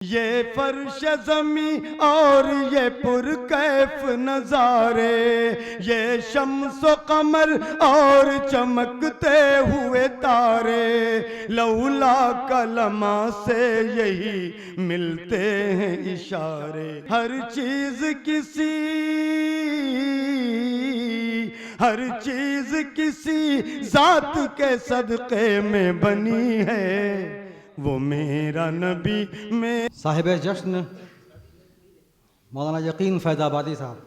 ये फर्श ज़मी और ये पुरकैफ नज़ारे, ये शम्स कमर और चमकते हुए तारे, लौला कलमा से यही मिलते हैं इशारे। हर चीज़ किसी ज़ात के सदक़े में बनी है, वो मेरा नबी में। साहिब जश्न मौलाना यकीन फैज़ाबादी साहब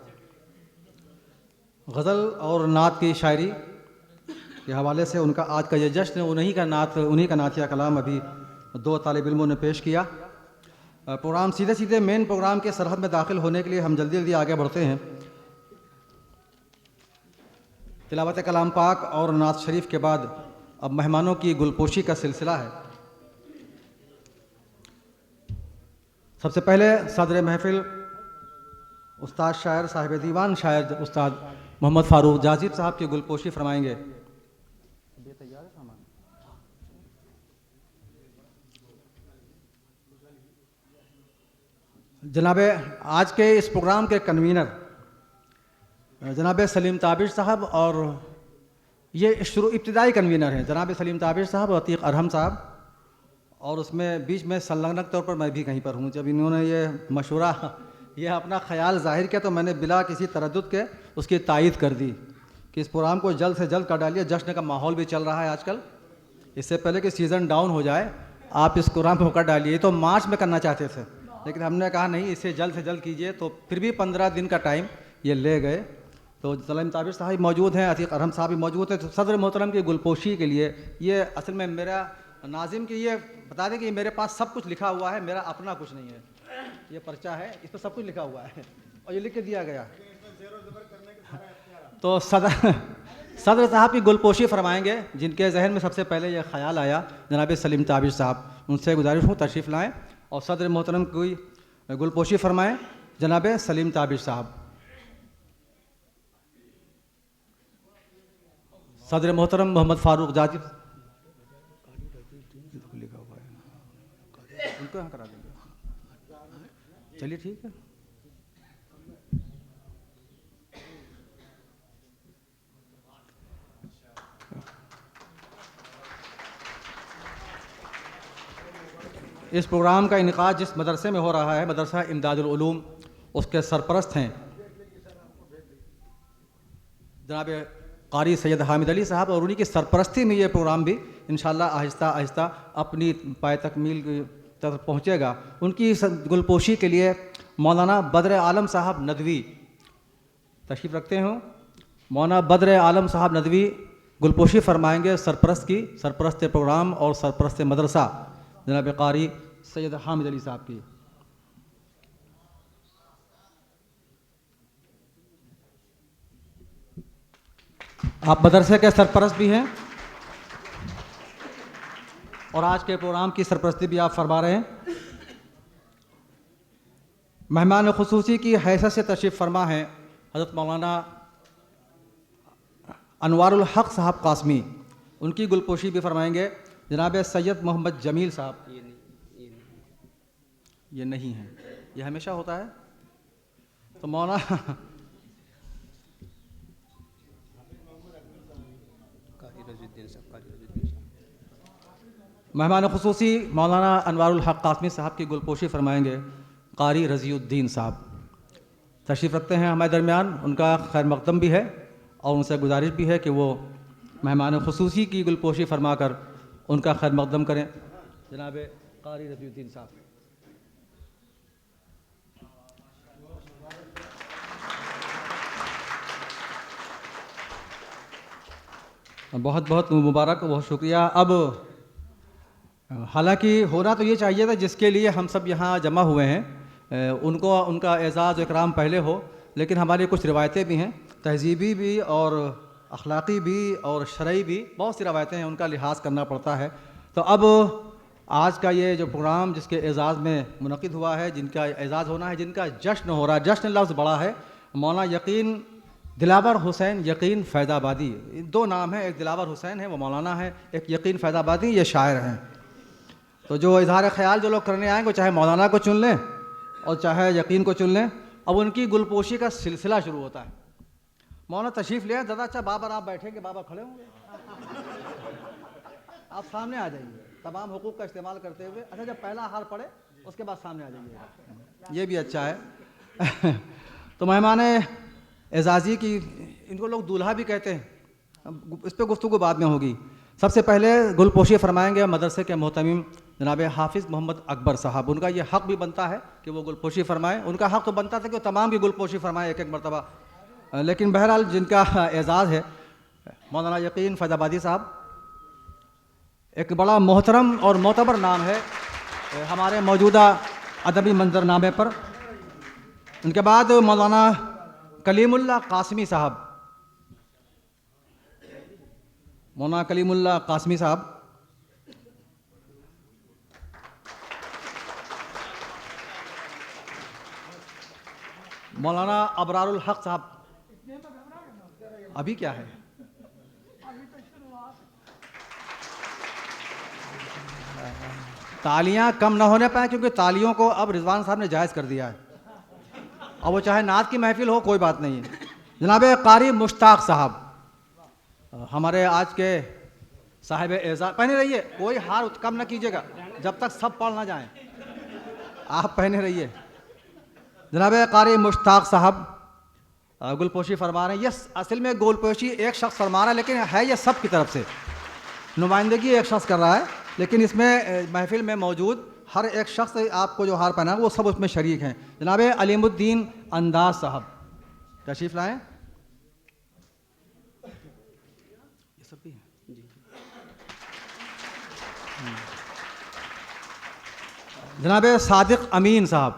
गज़ल और नात की शायरी के हवाले से उनका आज का ये जश्न, उन्हीं का नातिया कलाम अभी दो तालिब इल्मों ने पेश किया। प्रोग्राम सीधे मेन प्रोग्राम के सरहद में दाखिल होने के लिए हम जल्दी आगे बढ़ते हैं। तिलावत कलाम पाक और नात शरीफ के बाद अब मेहमानों की गुलपोशी का सिलसिला है। सबसे पहले सदर महफिल उस्ताद शायर साहिब दीवान शायर उस्ताद मोहम्मद फ़ारूक जाजिब साहब की गुलपोशी फरमाएंगे। जनाबे आज के इस प्रोग्राम के कन्वीनर जनाब सलीम ताबिश साहब, और ये इब्तिदाई कन्वीनर हैं जनाब सलीम ताबिश साहब और अतीक अरहम साहब, और उसमें बीच में संलग्न तौर पर मैं भी कहीं पर हूँ। जब इन्होंने ये मशवरा, ये अपना ख्याल जाहिर किया तो मैंने बिला किसी तरद्दुद के उसकी तायीद कर दी कि इस प्रोग्राम को जल्द से जल्द कर डालिए। जश्न का माहौल भी चल रहा है आजकल, इससे पहले कि सीज़न डाउन हो जाए आप इस प्रोग्राम को कर डालिए। तो मार्च में करना चाहते थे, लेकिन हमने कहा नहीं, इसे जल्द से जल्द कीजिए। तो फिर भी 15 दिन का टाइम ये ले गए। तो सलीम ताबिश साहब मौजूद हैं, अतीक अरहम साहब भी मौजूद हैं। तो सदर मोहतरम की गुलपोशी के लिए ये असल में मेरा नाजिम की ये बता दें कि मेरे पास सब कुछ लिखा हुआ है, मेरा अपना कुछ नहीं है। ये पर्चा है, इस पर सब कुछ लिखा हुआ है और ये लिख के दिया गया। तो सदर साहब की गुलपोशी फरमाएंगे, जिनके जहन में सबसे पहले ये ख्याल आया जनाब सलीम ताबिश साहब। उनसे गुजारिश हूँ तशरीफ़ लाएँ और सदर मोहतरम की गुलपोशी फरमाएँ जनाब सलीम ताबिश साहब। सदर मोहतरम मोहम्मद फ़ारूक जाजिब लिखा हुआ है, उनको यहाँ करा देंगे। चलिए ठीक है। इस प्रोग्राम का इनकाद जिस मदरसे में हो रहा है, मदरसा इमदादुल उलूम, उसके सरपरस्त हैं जनाब कारी सैयद हामिद अली साहब, और उन्हीं की सरपरस्ती में ये प्रोग्राम भी इंशाअल्लाह आहिस्ता आहिस्ता अपनी पाए तकमील की तरफ पहुँचेगा। उनकी गुलपोशी के लिए मौलाना बद्र आलम साहब नदवी तशरीफ़ रखते हों। मौलाना बद्र आलम साहब नदवी गुलपोशी फरमाएंगे सरपरस्त प्रोग्राम और सरपरस्त मदरसा जनाब कारी सैयद हामिद अली साहब की। आप मदरसे के सरपरस्त भी हैं और आज के प्रोग्राम की सरपरस्ती भी आप फरमा रहे हैं। मेहमान खुसूसी की हैसियत से तशरीफ़ फरमा हैं हज़रत मौलाना अनवारुल हक साहब कासमी। उनकी गुलपोशी भी फरमाएंगे जनाब सैयद मोहम्मद जमील साहब। ये नहीं है, ये हमेशा होता है। तो मौलाना मेहमान खुसूसी मौलाना अनवारुल हक कासमी साहब की गुलपोशी फरमाएंगे कारी रज़ीउद्दीन साहब। तशरीफ़ रखते हैं हमारे दरमियान, उनका खैर मक़दम भी है और उनसे गुजारिश भी है कि वो मेहमान खुसूसी की गुलपोशी फरमाकर उनका खैर मक़दम करें। जनाब कारी रज़ीउद्दीन साहब। बहुत बहुत मुबारक, बहुत शुक्रिया। अब हालांकि होना तो ये चाहिए था जिसके लिए हम सब यहाँ जमा हुए हैं, उनको उनका एज़ाज़ इकराम पहले हो, लेकिन हमारी कुछ रिवायतें भी हैं, तहज़ीबी भी और अखलाक़ी भी और शरई भी, बहुत सी रवायतें हैं, उनका लिहाज करना पड़ता है। तो अब आज का ये जो प्रोग्राम जिसके एज़ाज़ में मुनक़िद हुआ है, जिनका एज़ाज़ होना है, जिनका जश्न हो रहा है, जश्न लफ्ज़ बड़ा है, मौलाना यकीन दिलावर हुसैन यकीन फैज़ाबादी, दो नाम हैं, एक दिलावर हुसैन है वो मौलाना है, एक यकीन फैज़ाबादी ये शायर हैं। तो जो इजहार ख्याल जो लोग करने आएंगे, चाहे मौलाना को चुन लें और चाहे यकीन को चुन लें, अब उनकी गुलपोशी का सिलसिला शुरू होता है। मौलाना तशरीफ़ ले आए, दादा अच्छा बाबर आप बैठेंगे, बाबा खड़े होंगे, आप सामने आ जाइए तमाम हुकूक का इस्तेमाल करते हुए। अच्छा जब पहला हार पड़े उसके बाद सामने आ जाइए, ये भी अच्छा है। तो मेहमान एजाज़ी की, इनको लोग दूल्हा भी कहते हैं, इस पर गुफ्तगू बाद में होगी। सबसे पहले गुलपोशी फरमाएंगे मदरसे के मोहतमीम जनाब हाफिज़ मोहम्मद अकबर साहब। उनका ये हक़ भी बनता है कि वो गुलपोशी फरमाएँ, उनका हक़ तो बनता था कि वो तमाम की गुलपोशी फरमाएँ एक एक मरतबा, लेकिन बहरहाल जिनका एजाज़ है मौलाना यकीन फैज़ाबादी साहब, एक बड़ा मोहतरम और मोतबर नाम है हमारे मौजूदा अदबी मंजरनामे पर। उनके बाद मौलाना कलीमुल्लाह कासमी साहब, मौलाना कलीमुल्लाह कासमी साहब। मौलाना अबरारुल हक साहब, अभी क्या है, तालियां कम ना होने पाए क्योंकि तालियों को अब रिजवान साहब ने जायज़ कर दिया है। अब वो चाहे नात की महफिल हो कोई बात नहीं है। जनाब कारी मुश्ताक साहब, हमारे आज के साहिब एजाज़, पहने रहिए, कोई हार कम ना कीजिएगा जब तक सब पढ़ ना जाएं, आप पहने रहिए। जनाब कारी मुश्ताक साहब गुलपोशी फरमा रहे हैं। यस, असल में गुलपोशी एक शख्स फरमा रहा है, लेकिन है ये सब की तरफ से, नुमाइंदगी एक शख्स कर रहा है, लेकिन इसमें महफिल में मौजूद हर एक शख्स आपको जो हार पहना है वो सब उसमें शरीक हैं। जनाब अलीमुद्दीन अंदाज साहब तशरीफ़ लाएँ। ये सब भी है जी। जनाब सादिक अमीन साहब,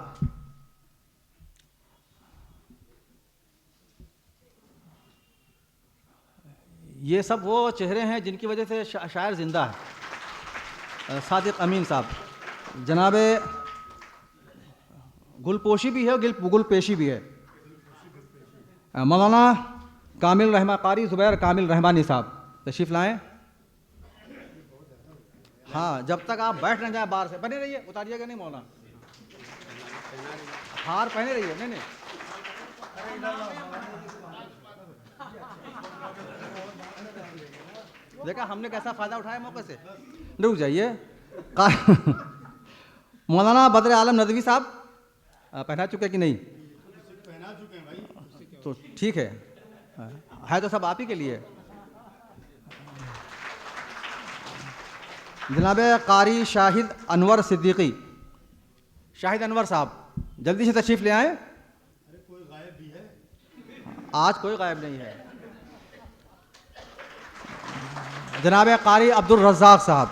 ये सब वो चेहरे हैं जिनकी वजह से शायर ज़िंदा है। सादिक अमीन साहब, जनाब गुलपोशी भी है और गुलपेशी भी है। मौलाना कामिल रहमा कारी ज़ुबैर कामिल रहमानी साहब तशरीफ़ लाएँ। हाँ, जब तक आप बैठ न जाए बाहर से बने रहिए, उतारिएगा नहीं मौलाना, हार पहने रहिए। नहीं देखा हमने कैसा फ़ायदा उठाया मौके से। रुक जाइए। मौलाना बदर आलम नदवी साहब पहना चुके कि नहीं? पहना चुके हैं भाई। तो ठीक है तो सब आप ही के लिए। जनाब कारी शाहिद अनवर सिद्दीकी, शाहिद अनवर साहब जल्दी से तशरीफ़ ले आएँ। अरे कोई गायब भी है? आज कोई गायब नहीं है। जनाब कारी अब्दुल रज़्ज़ाक़ साहब,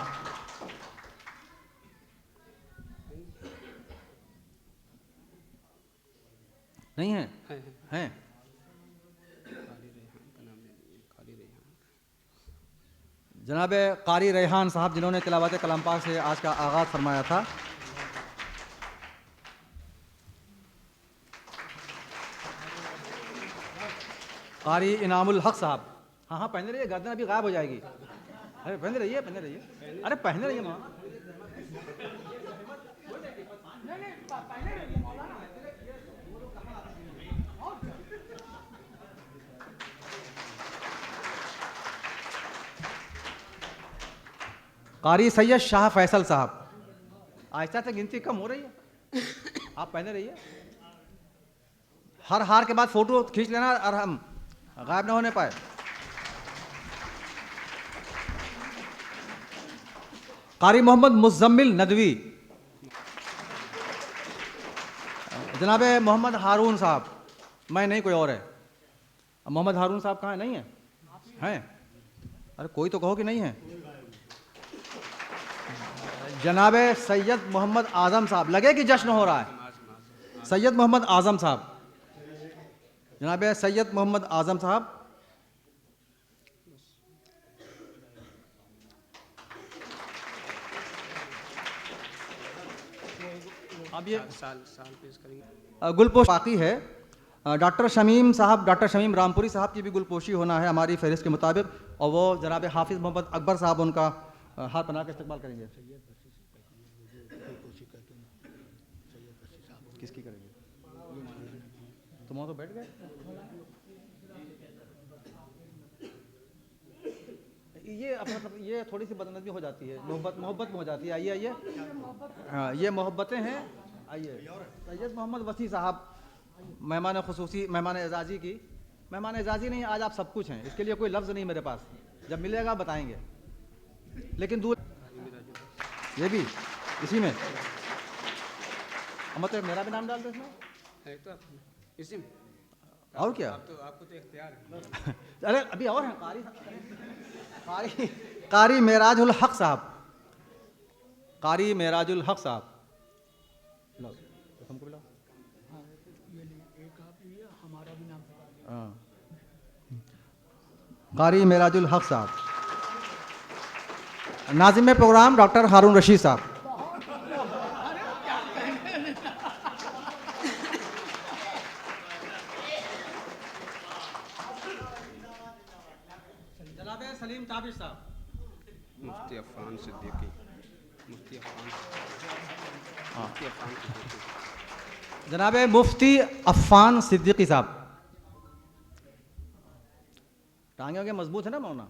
नहीं है? हैं। जनाब कारी रेहान साहब जिन्होंने तिलावत कलाम पाक से आज का आगाज़ फरमाया था। कारी इनामुल हक साहब, हाँ पहने रहिए, गर्दन अभी गायब हो जाएगी। अरे पहने रहिए, अरे पहने रहिए माँ। कारी सैयद शाह फैसल साहब, आहिस्ता से गिनती कम हो रही है, आप पहने रहिए। हर हार के बाद फोटो खींच लेना और हम गायब ना होने पाए। कारी मोहम्मद मुज़म्मिल नदवी, जनाब मोहम्मद हारून साहब, मैं नहीं कोई और है। मोहम्मद हारून साहब कहाँ है? नहीं है? हैं? अरे कोई तो कहो कि नहीं है। जनाब सैयद मोहम्मद आज़म साहब, लगे कि जश्न हो रहा है। सैयद मोहम्मद आज़म साहब, जनाब सैयद मोहम्मद आज़म साहब, अब ये साल पेश करेंगे। गुलपोश बाकी है। डॉक्टर शमीम साहब, डॉक्टर शमीम रामपुरी साहब की भी गुलपोशी होना है हमारी फहरिस्त के मुताबिक, और वो जनाब हाफिज़ मोहम्मद अकबर साहब उनका हाथ बना के इस्तकबाल करेंगे। किसकी करेंगे? तुम वहाँ तो बैठ गए। ये मतलब ये थोड़ी सी बदनज़मी हो जाती है, मोहब्बत में हो जाती है। आइए आइए, हाँ ये मोहब्बतें हैं। आइए सैयद मोहम्मद वसी साहब, मेहमान खुसूसी, मेहमान एजाज़ी की, मेहमान एजाज़ी नहीं, आज आप सब कुछ हैं, इसके लिए कोई लफ्ज़ नहीं मेरे पास, जब मिलेगा बताएंगे। लेकिन दूर ये भी इसी में, मतलब मेरा भी नाम डाल दो इसमें है तो इसी में। और क्या? आपको तो इख्तियार है। अरे अभी और हैं, कारी मेराजुल हक साहब, कारी मेराजुल हक साहब, लाओ हमको बुलाओ। हाँ, कारी मेराजुल हक साहब। नाज़िम प्रोग्राम डॉक्टर हारून रशीद साहब। जनाब सलीम ताबिश साहब। मुफ्ती अफ़ान सिद्दीकी, मुफ्ती अफ़ान सिद्दीकी। जनाब मुफ्ती अफ़ान सिद्दीकी साहब। टांगे वांगे मजबूत है ना मौना?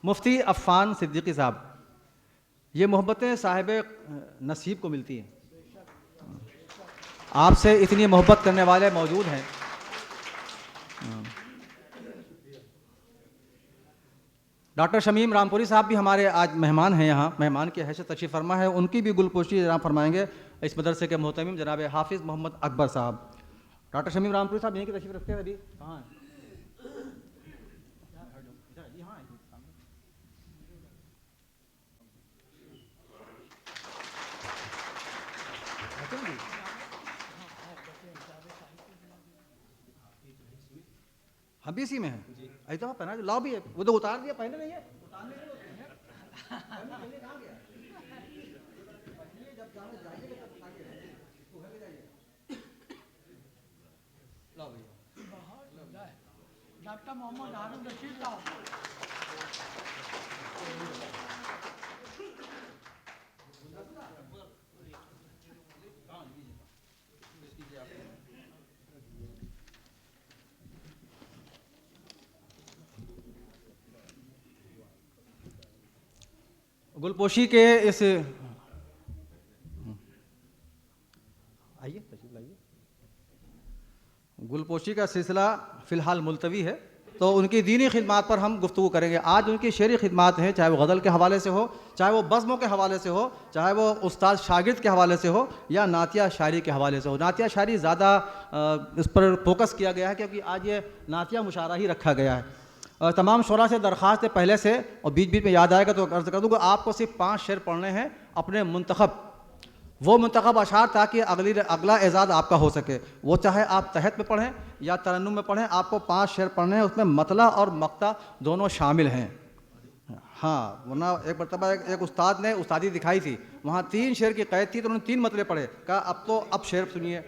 मुफ्ती अफ़ान सिद्दीकी साहब। ये मोहब्बतें साहिब नसीब को मिलती हैं। आपसे इतनी मोहब्बत करने वाले मौजूद हैं। डॉक्टर शमीम रामपुरी साहब भी हमारे आज मेहमान हैं, यहाँ मेहमान की हैसियत तशरीफ़ फरमा है, उनकी भी गुलपोशी जनाब फरमाएंगे इस मदरसे के मोहतमिम जनाब हाफिज़ मोहम्मद अकबर साहब। डॉक्टर शमीम रामपुरी साहब यहीं की तशरीफ़ रखते हैं, अभी कहाँ हैं? हम भी इसी में हैं। ऐसा पहना लाओ भी है, वो तो उतार दिया, पहले नहीं है। डॉक्टर मोहम्मद हारून रशीद साहब। गुलपोशी के इस आइए तशरीफ लाइए। गुलपोशी का सिलसिला फ़िलहाल मुलतवी है, तो उनकी दीनी खिदमात पर हम गुफ्तगू करेंगे। आज उनकी शेरी खिदमात हैं, चाहे वो गज़ल के हवाले से हो, चाहे वो बज़्मों के हवाले से हो, चाहे वो उस्ताद शागिर्द के हवाले से हो, या नातिया शायरी के हवाले से हो। नातिया शायरी ज़्यादा इस पर फोकस किया गया है, क्योंकि आज ये नातिया मुशायरा ही रखा गया है। तमाम शुरा से दरख्वास्त है पहले से, और बीच बीच में याद आएगा तो अर्ज़ कर दूँ कि आपको सिर्फ 5 शेर पढ़ने हैं अपने मुंतखब, वो मुंतखब अशार, ताकि अगला एजाज़ आपका हो सके। वो चाहे आप तहत में पढ़ें या तरन्नुम में पढ़ें, आपको 5 शेर पढ़ने हैं, उसमें मतला और मक्ता दोनों शामिल हैं। हाँ, वरना एक मरतबा एक उस्ताद ने उस्तादी दिखाई थी, वहाँ 3 शेर की कैद थी, तो उन्होंने 3 मतले पढ़े, कहा अब शेर सुनिए,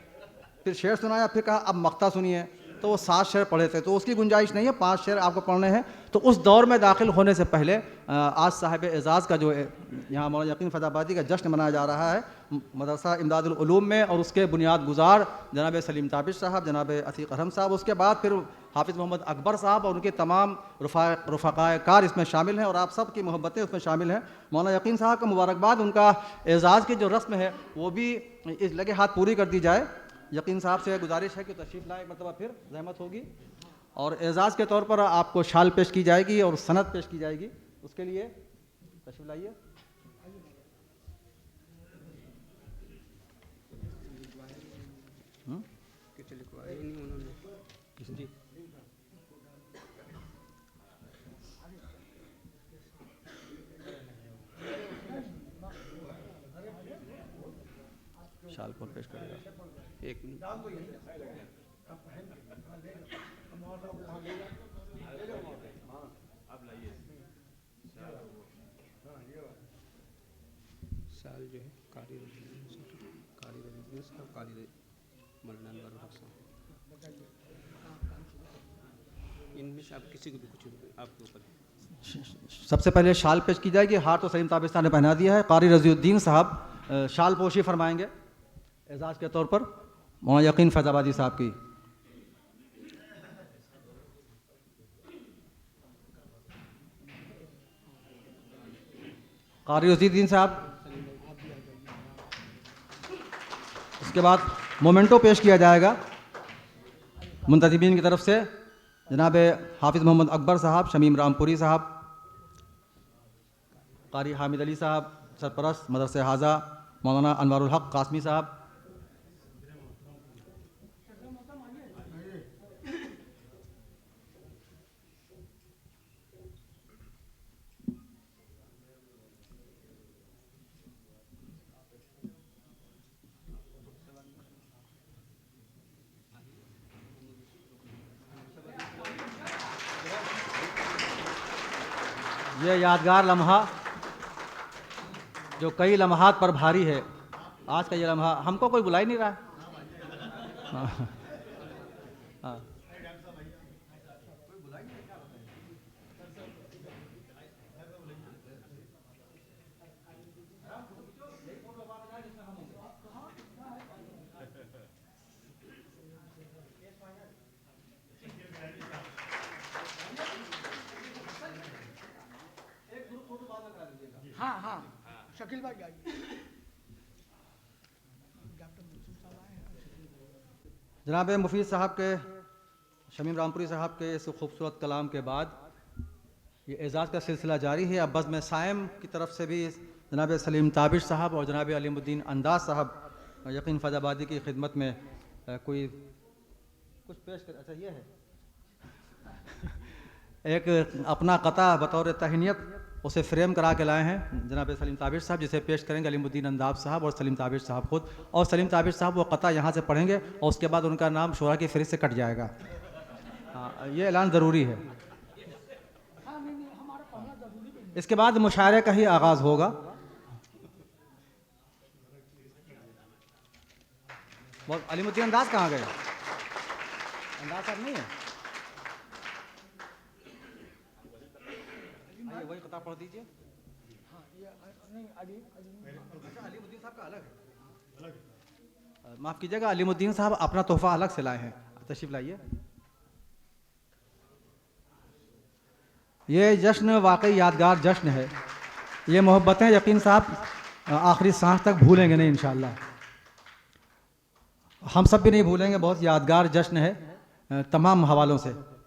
फिर शेर सुनाया, फिर कहा अब मक्ता सुनिए, तो वो 7 शेर पढ़े थे। तो उसकी गुंजाइश नहीं है, 5 शेर आपको पढ़ने हैं। तो उस दौर में दाखिल होने से पहले आज साहिब एजाज़ का जो यहाँ मौलाना यकीन फैज़ाबादी का जश्न मनाया जा रहा है मदरसा इमदादुल उलूम में, और उसके बुनियाद गुजार जनाब सलीम ताबिश साहब, जनाब अतीक अरहम साहब, उसके बाद फिर हाफिज़ मोहम्मद अकबर साहब और उनके तमाम रफ़ाक़ाए कार इसमें शामिल हैं, और आप सब की मोहब्बतें उसमें शामिल हैं। मौलाना यकीन साहब का मुबारकबाद, उनका एजाज़ की जो रस्म है वो भी इस लगे हाथ पूरी कर दी जाए। यकीन साहब से गुजारिश है कि तशरीफ़ लाएँ, एक मरतबा फिर ज़हमत होगी, और एजाज़ के तौर पर आपको शाल पेश की जाएगी और सनद पेश की जाएगी। उसके लिए तशरीफ़ लाइए। कुछ लिखवाया ही नहीं उन्होंने जी। शाल कौन पेश करेगा? एक मिनट। साल जो है कारी मौलाना अनवर हक साहब, इनमें से आप किसी को भी कुछ आपके ऊपर। सबसे पहले शाल पेश की जाएगी। हार तो सलीम ताबिस्तान ने पहना दिया है। कारी रज़ीउद्दीन साहब शाल पोशी फरमाएंगे। एजाज़ के तौर पर मौलाना यकीन फैज़ाबादी साहब की। कारी उज़ीद्दीन साहब। उसके बाद मोमेंटो पेश किया जाएगा मुंतज़िमीन की तरफ से जनाब हाफिज़ मोहम्मद अकबर साहब, शमीम रामपुरी साहब, कारी हामिद अली साहब, सरपरस्त मदरसे हाजा मौलाना अनवारुल हक कासमी साहब। ये यादगार लम्हा जो कई लम्हात पर भारी है, आज का ये लम्हा हमको कोई बुला ही नहीं रहा है। हाँ, हाँ। हाँ हाँ शकील भाई आइए। डॉक्टर मंसूर साहब आए हैं। जनाब मुफीद साहब के, शमीम रामपुरी साहब के इस खूबसूरत कलाम के बाद ये एजाज़ का सिलसिला जारी है। अब बज़्म साइम की तरफ से भी जनाब सलीम ताबिश साहब और जनाब अलीमुद्दीन अंदाज साहब यकीन फैज़ाबादी की खिदमत में कोई कुछ पेश कर। अच्छा ये है एक अपना कता बतौर तहनीत उसे फ्रेम करा के लाए हैं जनाब सलीम ताबिश साहब, जिसे पेश करेंगे अलीमुद्दीन अंदाज साहब और सलीम ताबिश साहब खुद। और सलीम ताबिश साहब वो कता यहाँ से पढ़ेंगे और उसके बाद उनका नाम शोरा की फहरिस्त से कट जाएगा। हाँ, ये ऐलान ज़रूरी है। हाँ नहीं नहीं हमारा पढ़ना जरूरी भी नहीं। इसके बाद मुशायरे का ही आगाज़ होगा। वो अलीमुद्दीन अंदाज कहाँ गए? अंदाज साहब नहीं है? आइए वही कता पढ़ दीजिए। हाँ ये नहीं अली अच्छा अलीमुद्दीन साहब का अलग है। माफ़ कीजिएगा, अलीमुद्दीन साहब अपना तोहफा अलग से लाए हैं। तशरीफ लाइए। ये जश्न वाकई यादगार जश्न है। ये मोहब्बतें यकीन साहब आखिरी सांस तक भूलेंगे नहीं इंशाअल्लाह। हम सब भी नहीं भूलेंगे। बहुत यादगार जश्न है तमाम हवालों से।